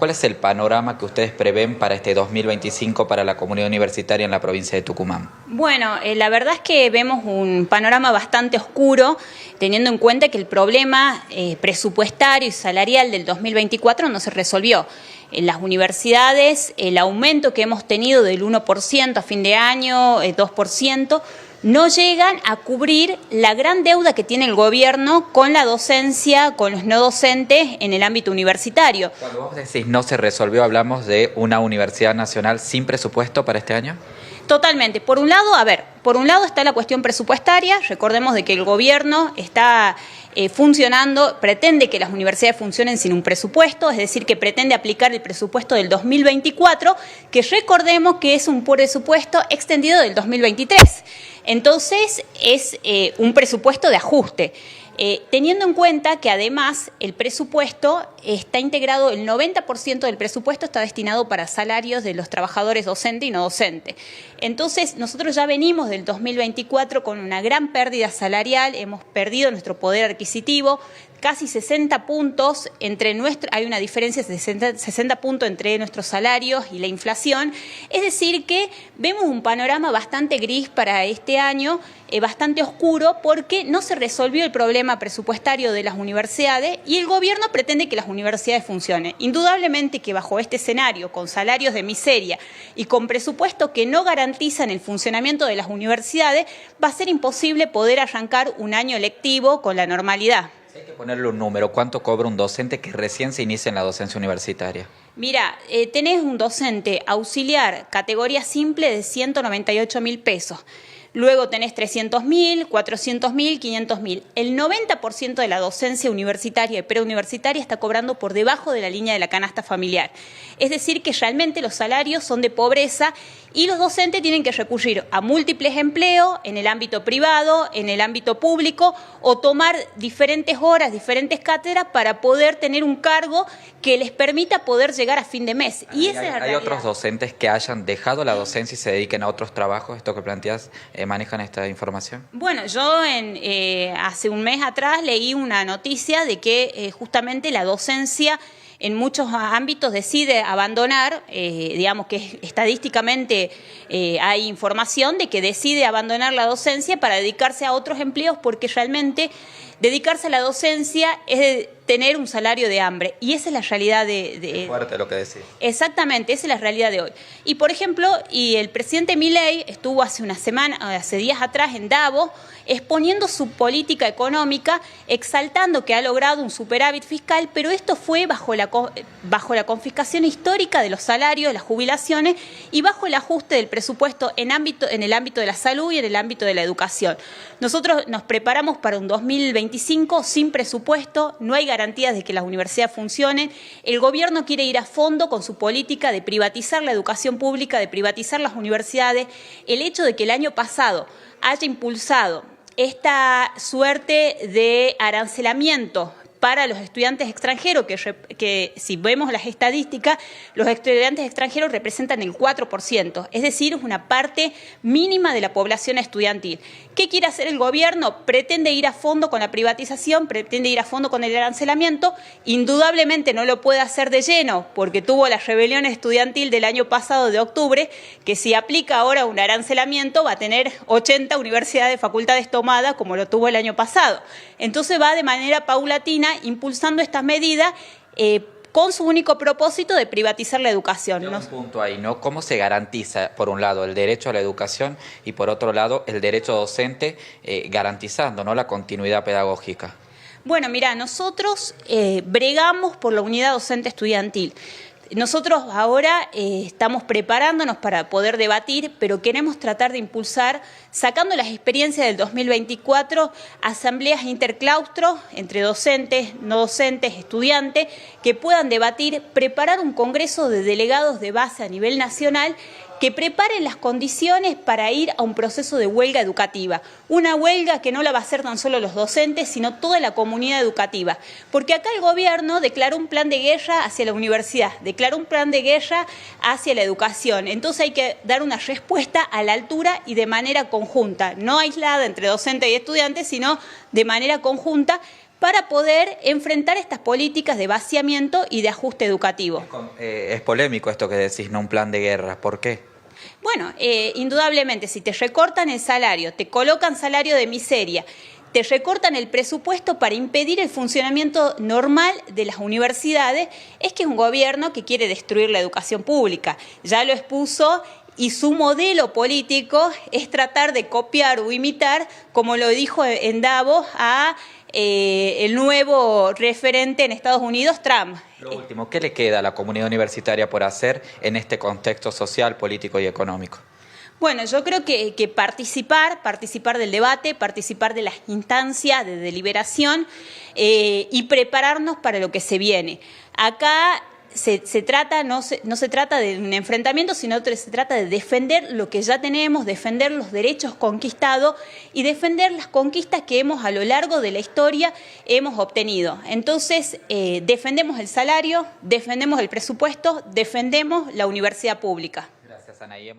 ¿cuál es el panorama que ustedes prevén para este 2025 para la comunidad universitaria en la provincia de Tucumán? Bueno, la verdad es que vemos un panorama bastante oscuro, teniendo en cuenta que el problema presupuestario y salarial del 2024 no se resolvió. En las universidades, el aumento que hemos tenido del 1% a fin de año, 2%, no llegan a cubrir la gran deuda que tiene el gobierno con la docencia, con los no docentes en el ámbito universitario. Cuando vos decís no se resolvió, ¿hablamos de una universidad nacional sin presupuesto para este año? Totalmente. Por un lado, por un lado está la cuestión presupuestaria. Recordemos de que el gobierno está funcionando, pretende que las universidades funcionen sin un presupuesto, es decir, que pretende aplicar el presupuesto del 2024, que recordemos que es un presupuesto extendido del 2023. Entonces, es un presupuesto de ajuste. Teniendo en cuenta que además el presupuesto está integrado, el 90% del presupuesto está destinado para salarios de los trabajadores docentes y no docentes. Entonces, nosotros ya venimos del 2024 con una gran pérdida salarial, hemos perdido nuestro poder adquisitivo, casi 60 puntos hay una diferencia de 60 puntos entre nuestros salarios y la inflación. Es decir, que vemos un panorama bastante gris para este año, bastante oscuro, porque no se resolvió el problema presupuestario de las universidades y el gobierno pretende que las universidades funcionen. Indudablemente que bajo este escenario, con salarios de miseria y con presupuestos que no garantizan el funcionamiento de las universidades, va a ser imposible poder arrancar un año lectivo con la normalidad. Hay que ponerle un número. ¿Cuánto cobra un docente que recién se inicia en la docencia universitaria? Mira, tenés un docente auxiliar, categoría simple, de 198.000 pesos. Luego tenés 300.000, 400.000, 500.000. El 90% de la docencia universitaria y preuniversitaria está cobrando por debajo de la línea de la canasta familiar. Es decir, que realmente los salarios son de pobreza y los docentes tienen que recurrir a múltiples empleos en el ámbito privado, en el ámbito público, o tomar diferentes horas, diferentes cátedras para poder tener un cargo que les permita poder llegar a fin de mes. Y esa es la realidad. ¿Hay otros docentes que hayan dejado la docencia y se dediquen a otros trabajos? ¿Esto que planteas manejan esta información? Bueno, yo hace un mes atrás leí una noticia de que justamente la docencia en muchos ámbitos decide abandonar, digamos que estadísticamente hay información de que decide abandonar la docencia para dedicarse a otros empleos, porque realmente dedicarse a la docencia es tener un salario de hambre, y esa es la realidad Es fuerte lo que decís. Exactamente, esa es la realidad de hoy. Y por ejemplo, el presidente Milei estuvo hace días atrás en Davos, exponiendo su política económica, exaltando que ha logrado un superávit fiscal, pero esto fue bajo la confiscación histórica de los salarios, de las jubilaciones, y bajo el ajuste del presupuesto en el ámbito de la salud y en el ámbito de la educación. Nosotros nos preparamos para un 2025 sin presupuesto, no hay garantías de que las universidades funcionen. El gobierno quiere ir a fondo con su política de privatizar la educación pública, de privatizar las universidades. El hecho de que el año pasado haya impulsado esta suerte de arancelamiento para los estudiantes extranjeros, que si vemos las estadísticas, los estudiantes extranjeros representan el 4%, es decir, es una parte mínima de la población estudiantil. ¿Qué quiere hacer el gobierno? Pretende ir a fondo con la privatización, pretende ir a fondo con el arancelamiento. Indudablemente no lo puede hacer de lleno, porque tuvo la rebelión estudiantil del año pasado de octubre, que si aplica ahora un arancelamiento va a tener 80 universidades, facultades tomadas, como lo tuvo el año pasado. Entonces va de manera paulatina impulsando estas medidas con su único propósito de privatizar la educación. Un punto ahí, ¿no? ¿Cómo se garantiza, por un lado, el derecho a la educación y, por otro lado, el derecho docente, garantizando, ¿no?, la continuidad pedagógica? Bueno, mira, nosotros bregamos por la unidad docente estudiantil. Nosotros ahora estamos preparándonos para poder debatir, pero queremos tratar de impulsar, sacando las experiencias del 2024, asambleas interclaustros entre docentes, no docentes, estudiantes, que puedan debatir, preparar un congreso de delegados de base a nivel nacional que preparen las condiciones para ir a un proceso de huelga educativa. Una huelga que no la va a hacer tan solo los docentes, sino toda la comunidad educativa. Porque acá el gobierno declaró un plan de guerra hacia la universidad, declaró un plan de guerra hacia la educación. Entonces hay que dar una respuesta a la altura y de manera conjunta, no aislada entre docentes y estudiantes, sino de manera conjunta, para poder enfrentar estas políticas de vaciamiento y de ajuste educativo. Es polémico esto que decís, no un plan de guerra. ¿Por qué? Bueno, indudablemente, si te recortan el salario, te colocan salario de miseria, te recortan el presupuesto para impedir el funcionamiento normal de las universidades, es que es un gobierno que quiere destruir la educación pública. Ya lo expuso y su modelo político es tratar de copiar o imitar, como lo dijo en Davos, a el nuevo referente en Estados Unidos, Trump. Lo último, ¿qué le queda a la comunidad universitaria por hacer en este contexto social, político y económico? Bueno, yo creo que participar del debate, participar de las instancias de deliberación y prepararnos para lo que se viene. Acá no se trata de un enfrentamiento, sino que se trata de defender lo que ya tenemos, defender los derechos conquistados y defender las conquistas que a lo largo de la historia hemos obtenido. Entonces, defendemos el salario, defendemos el presupuesto, defendemos la universidad pública. Gracias, Anaí.